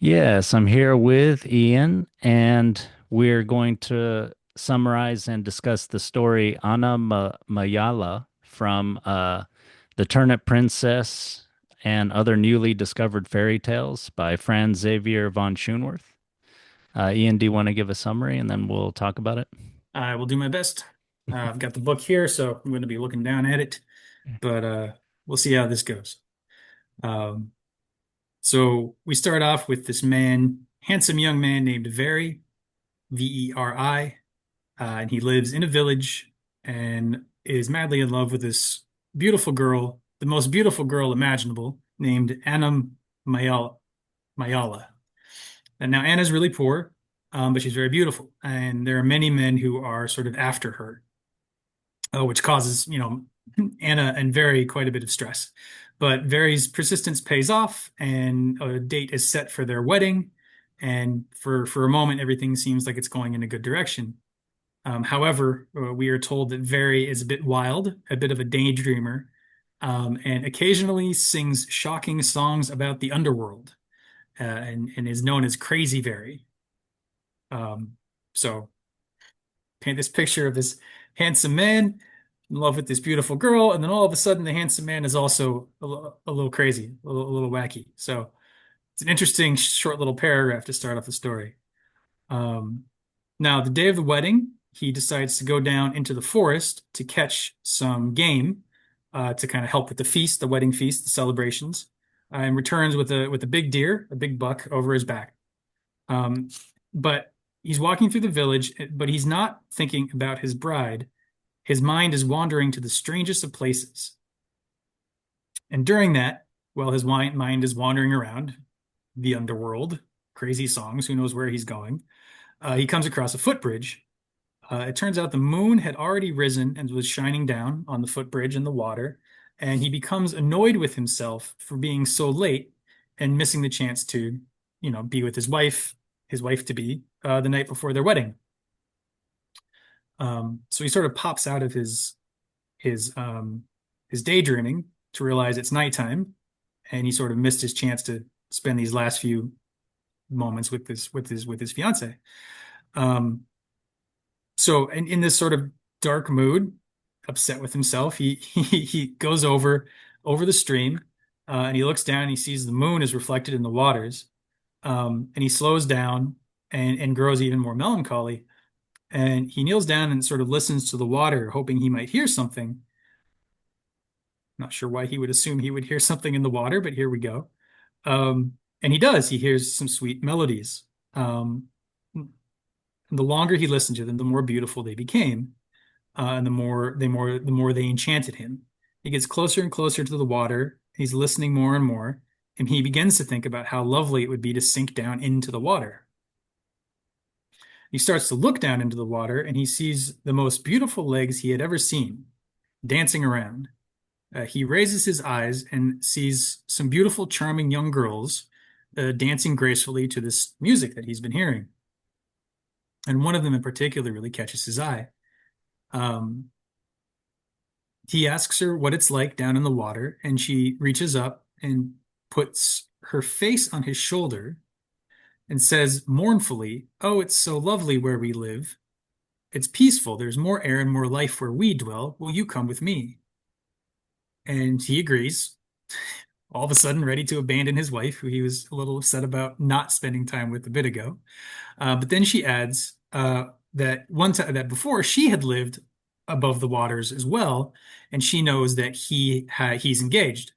Yes, I'm here with Ian, and we're going to summarize and discuss the story Mayala from The Turnip Princess and Other Newly Discovered Fairy Tales by Franz Xavier von Schoenwerth. Ian, do you want to give a summary and then we'll talk about it? I will do my best. I've got the book here, so I'm going to be looking down at it, but we'll see how this goes. Um, so we start off with this man, handsome young man named Veri, Veri, and he lives in a village and is madly in love with this beautiful girl, the most beautiful girl imaginable, named Anna Mayala. Mayala. And now Anna's really poor, but she's very beautiful, and there are many men who are sort of after her, which causes, Anna and Very quite a bit of stress. But Very's persistence pays off, and a date is set for their wedding. And for a moment, everything seems like it's going in a good direction. However, we are told that Very is a bit wild, a bit of a daydreamer, and occasionally sings shocking songs about the underworld, and is known as Crazy Very. Um, so paint this picture of this handsome man in love with this beautiful girl, and then all of a sudden the handsome man is also a little crazy, a little wacky. So it's an interesting short little paragraph to start off the story. Um, Now, the day of the wedding, he decides to go down into the forest to catch some game, to kind of help with the feast, the wedding feast, the celebrations, and returns with a big deer, a big buck over his back. Um, but he's walking through the village, but he's not thinking about his bride. His mind is wandering to the strangest of places. And during that, while his mind is wandering around the underworld, crazy songs, who knows where he's going, he comes across a footbridge. It turns out the moon had already risen and was shining down on the footbridge and the water, and he becomes annoyed with himself for being so late and missing the chance to, be with his wife to be, the night before their wedding. So he sort of pops out of his his daydreaming to realize it's nighttime, and he sort of missed his chance to spend these last few moments with his fiance. Um, so in this sort of dark mood, upset with himself, he goes over the stream, and he looks down and he sees the moon is reflected in the waters, and he slows down and grows even more melancholy. And he kneels down and sort of listens to the water, hoping he might hear something. Not sure why he would assume he would hear something in the water, but here we go. And he does. He hears some sweet melodies. And the longer he listened to them, the more beautiful they became, and the more they enchanted him. He gets closer and closer to the water. He's listening more and more, and he begins to think about how lovely it would be to sink down into the water. He starts to look down into the water, and he sees the most beautiful legs he had ever seen dancing around. He raises his eyes and sees some beautiful, charming young girls, dancing gracefully to this music that he's been hearing. And one of them in particular really catches his eye. Um, he asks her what it's like down in the water, and she reaches up and puts her face on his shoulder and says mournfully, "Oh, it's so lovely where we live. It's peaceful. There's more air and more life where we dwell. Will you come with me?" And he agrees, all of a sudden ready to abandon his wife, who he was a little upset about not spending time with a bit ago. But then she adds, that one time that before she had lived above the waters as well, and she knows that he's engaged.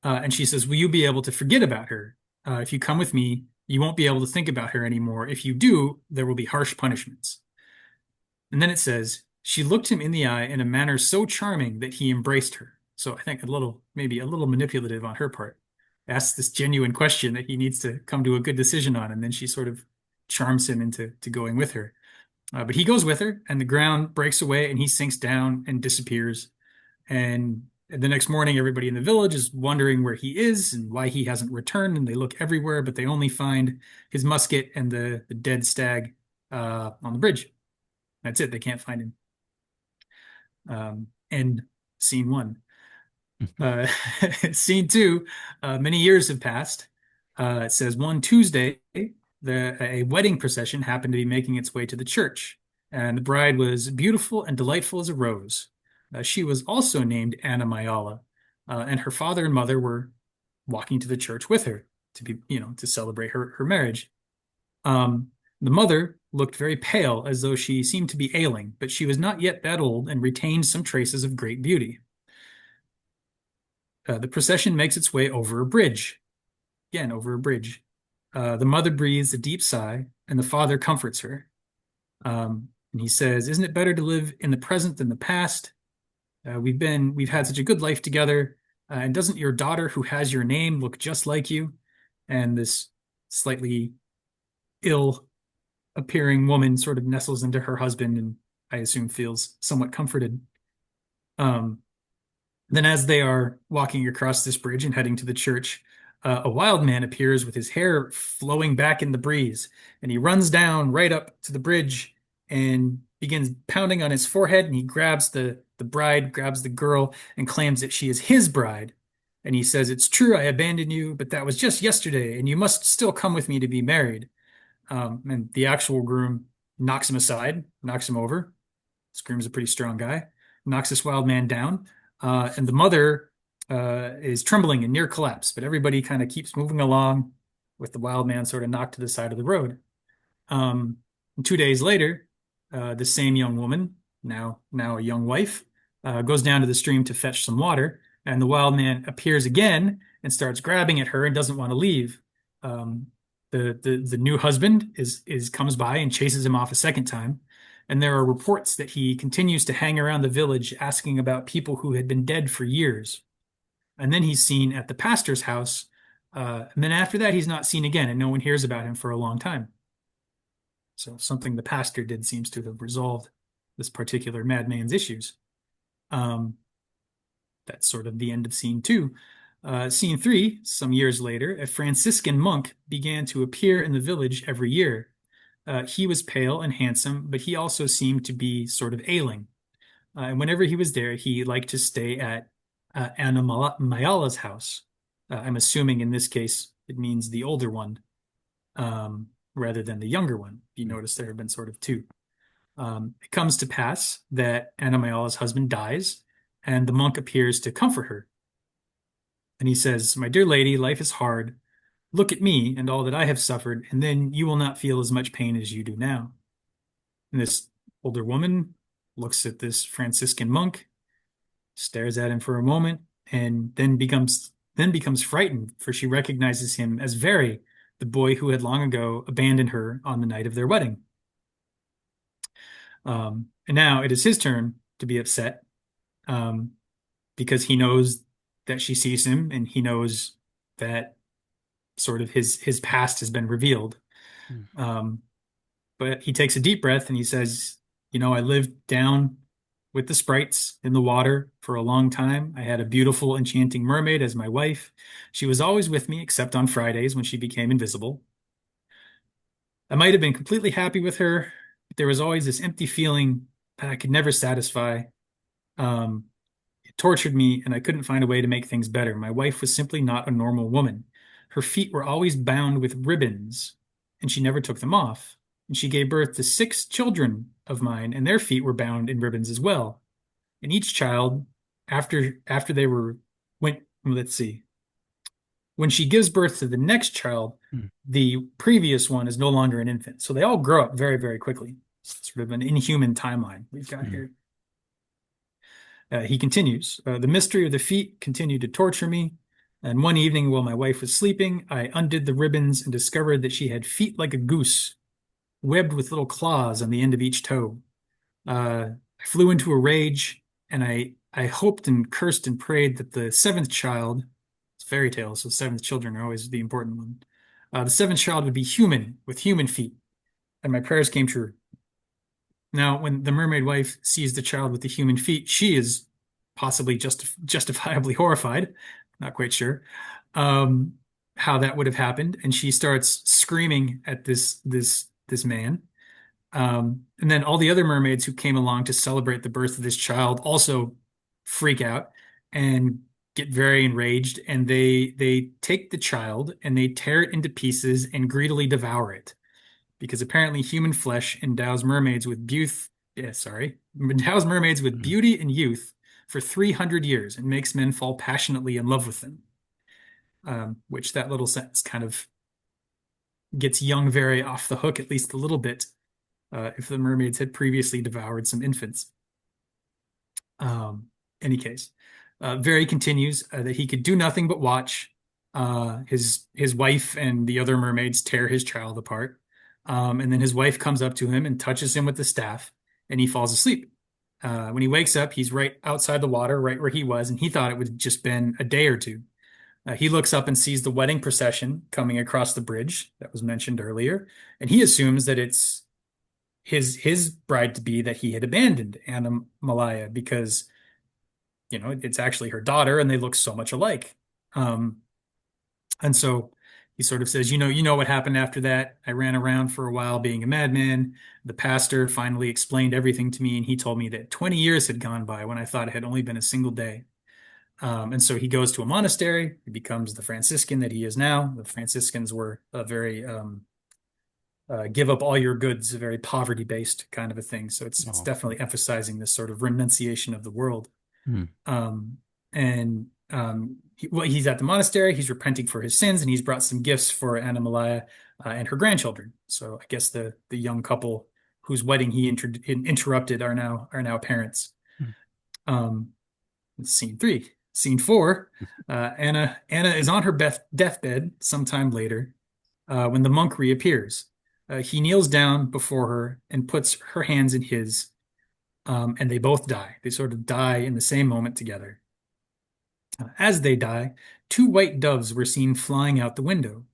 And she says, "Will you be able to forget about her? If you come with me, you won't be able to think about her anymore. If you do, there will be harsh punishments." And then it says, "She looked him in the eye in a manner so charming that he embraced her." So I think maybe a little manipulative on her part. Asks this genuine question that he needs to come to a good decision on, and then she sort of charms him into going with her. But he goes with her, and the ground breaks away, and he sinks down and disappears. And the next morning, everybody in the village is wondering where he is and why he hasn't returned, and they look everywhere, but they only find his musket and the dead stag, on the bridge. That's it. They can't find him. And scene one. Uh, Scene two, many years have passed. It says one Tuesday, a wedding procession happened to be making its way to the church, and the bride was beautiful and delightful as a rose. She was also named Anna Mayala, and her father and mother were walking to the church with her to celebrate her marriage. Um, the mother looked very pale, as though she seemed to be ailing, but she was not yet that old and retained some traces of great beauty. The procession makes its way over a bridge. Again, over a bridge. The mother breathes a deep sigh, and the father comforts her. And he says, "Isn't it better to live in the present than the past? We've had such a good life together. And doesn't your daughter, who has your name, look just like you?" And this slightly ill appearing woman sort of nestles into her husband and I assume feels somewhat comforted. Um, then, as they are walking across this bridge and heading to the church, a wild man appears with his hair flowing back in the breeze, and he runs down right up to the bridge and begins pounding on his forehead. And he grabs the bride, grabs the girl, and claims that she is his bride. And he says, "It's true, I abandoned you, but that was just yesterday, and you must still come with me to be married." And the actual groom knocks him aside, knocks him over. This groom's a pretty strong guy, knocks this wild man down. And the mother is trembling and near collapse, but everybody kind of keeps moving along with the wild man sort of knocked to the side of the road. Um, 2 days later, the same young woman, now a young wife, goes down to the stream to fetch some water, and the wild man appears again and starts grabbing at her and doesn't want to leave. Um, the new husband is comes by and chases him off a second time, and there are reports that he continues to hang around the village asking about people who had been dead for years. And then he's seen at the pastor's house, and then after that he's not seen again, and no one hears about him for a long time. So something the pastor did seems to have resolved this particular madman's issues. Um, that's sort of the end of scene two. Scene three, some years later, a Franciscan monk began to appear in the village every year. He was pale and handsome, but he also seemed to be sort of ailing. And whenever he was there, he liked to stay at Anna Mayala's house. I'm assuming in this case it means the older one, rather than the younger one. You notice there have been sort of two. It comes to pass that Anna Mayala's husband dies, and the monk appears to comfort her. And he says, "My dear lady, life is hard. Look at me and all that I have suffered, and then you will not feel as much pain as you do now." And this older woman looks at this Franciscan monk, stares at him for a moment, and then becomes frightened, for she recognizes him as Veri, the boy who had long ago abandoned her on the night of their wedding. And now it is his turn to be upset, um, because he knows that she sees him, and he knows that sort of his past has been revealed. Mm. Um, but he takes a deep breath and he says, "I lived down with the sprites in the water for a long time. I had a beautiful, enchanting mermaid as my wife. She was always with me, except on Fridays when she became invisible. I might have been completely happy with her, but there was always this empty feeling that I could never satisfy. Um, it tortured me, and I couldn't find a way to make things better. My wife was simply not a normal woman. Her feet were always bound with ribbons, and she never took them off. And she gave birth to 6 children of mine, and their feet were bound in ribbons as well. And each child, after they were went, let's see, when she gives birth to the next child, Mm. the previous one is no longer an infant. So they all grow up very, very quickly. It's sort of an inhuman timeline we've got Mm. here. He continues, "The mystery of the feet continued to torture me. And one evening while my wife was sleeping, I undid the ribbons and discovered that she had feet like a goose, webbed with little claws on the end of each toe. I flew into a rage, and I hoped and cursed and prayed that the seventh child, it's fairy tale, so seventh children are always the important one. The seventh child would be human with human feet, and my prayers came true. Now, when the mermaid wife sees the child with the human feet, she is possibly justifiably horrified. Not quite sure um, how that would have happened, and she starts screaming at this man. And then all the other mermaids who came along to celebrate the birth of this child also freak out and get very enraged, and they take the child and they tear it into pieces and greedily devour it, because apparently human flesh endows mermaids with beauty. Yeah, sorry, endows mermaids with Mm. beauty and youth for 300 years and makes men fall passionately in love with them. Which that little sentence kind of gets young Very off the hook at least a little bit, if the mermaids had previously devoured some infants. Um, Any case, Very continues that he could do nothing but watch his wife and the other mermaids tear his child apart. And then his wife comes up to him and touches him with the staff, and he falls asleep. When he wakes up, he's right outside the water, right where he was, and he thought it would just been a day or two. He looks up and sees the wedding procession coming across the bridge that was mentioned earlier, and he assumes that it's his bride to be that he had abandoned, Anna Malaya, because it's actually her daughter, and they look so much alike. Um, and so he sort of says, you know what happened after that. I ran around for a while being a madman. The pastor finally explained everything to me, and he told me that 20 years had gone by when I thought it had only been a single day. And so he goes to a monastery. He becomes the Franciscan that he is now. The Franciscans were a very give up all your goods, a very poverty-based kind of a thing. So it's Oh. definitely emphasizing this sort of renunciation of the world. Hmm. And he's at the monastery. He's repenting for his sins, and he's brought some gifts for Anna Malaya and her grandchildren. So I guess the young couple whose wedding he interrupted are now parents. Hmm. Um, Scene three. Scene four. Anna is on her deathbed sometime later when the monk reappears. He kneels down before her and puts her hands in his, and they both die. They sort of die in the same moment together. As they die, two white doves were seen flying out the window.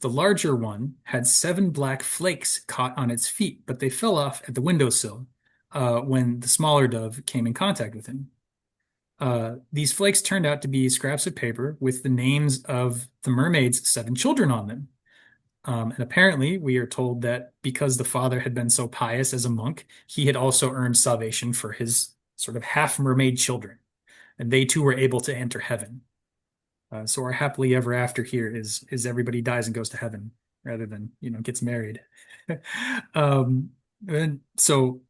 The larger one had 7 black flakes caught on its feet, but they fell off at the windowsill when the smaller dove came in contact with him. These flakes turned out to be scraps of paper with the names of the mermaid's 7 children on them. And apparently, we are told that because the father had been so pious as a monk, he had also earned salvation for his sort of half mermaid children, and they too were able to enter heaven. So our happily ever after here is everybody dies and goes to heaven rather than gets married. um, and so,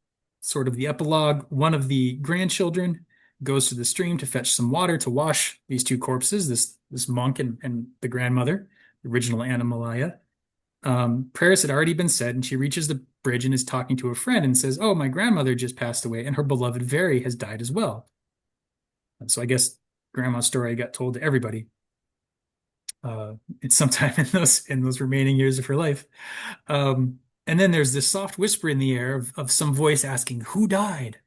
sort of the epilogue: one of the grandchildren goes to the stream to fetch some water to wash these two corpses, this monk and the grandmother, the original Anna Malaya. Prayers had already been said, and she reaches the bridge and is talking to a friend and says, "Oh, my grandmother just passed away, and her beloved Very has died as well." And so I guess grandma's story got told to everybody. It's sometime in those remaining years of her life. And then there's this soft whisper in the air of some voice asking, "Who died?"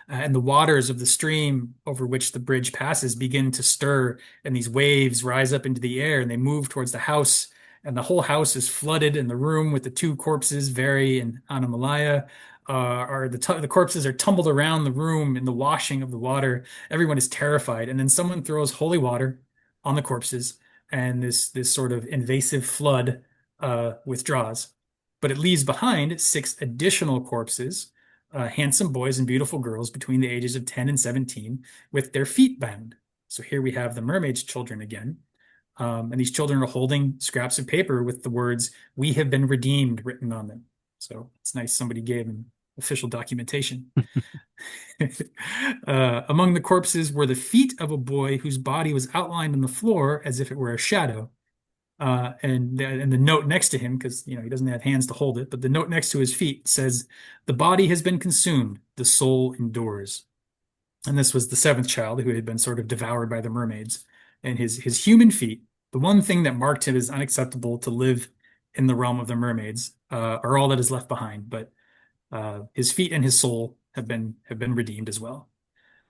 And the waters of the stream over which the bridge passes begin to stir, and these waves rise up into the air and they move towards the house. And the whole house is flooded, and the room with the two corpses, Very and Anamalaya, the corpses are tumbled around the room in the washing of the water. Everyone is terrified, and then someone throws holy water on the corpses, and this sort of invasive flood withdraws. But it leaves behind 6 additional corpses, handsome boys and beautiful girls between the ages of 10 and 17 with their feet bound. So here we have the mermaid's children again. And these children are holding scraps of paper with the words, "We have been redeemed," written on them. So it's nice somebody gave them official documentation. Among the corpses were the feet of a boy whose body was outlined on the floor as if it were a shadow. And the note next to him, because he doesn't have hands to hold it, but the note next to his feet says, "The body has been consumed, the soul endures." And this was the 7th child who had been sort of devoured by the mermaids. And his human feet, the one thing that marked him as unacceptable to live in the realm of the mermaids, are all that is left behind. But his feet and his soul have been redeemed as well.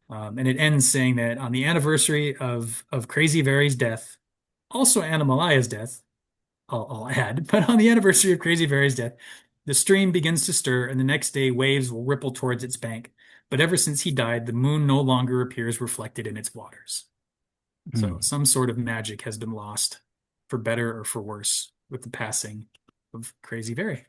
And it ends saying that on the anniversary of Crazy Very's death, also Animalaya's death, I'll add, but on the anniversary of Crazy Very's death, the stream begins to stir, and the next day waves will ripple towards its bank. But ever since he died, the moon no longer appears reflected in its waters. So Hmm. some sort of magic has been lost, for better or for worse, with the passing of Crazy Very.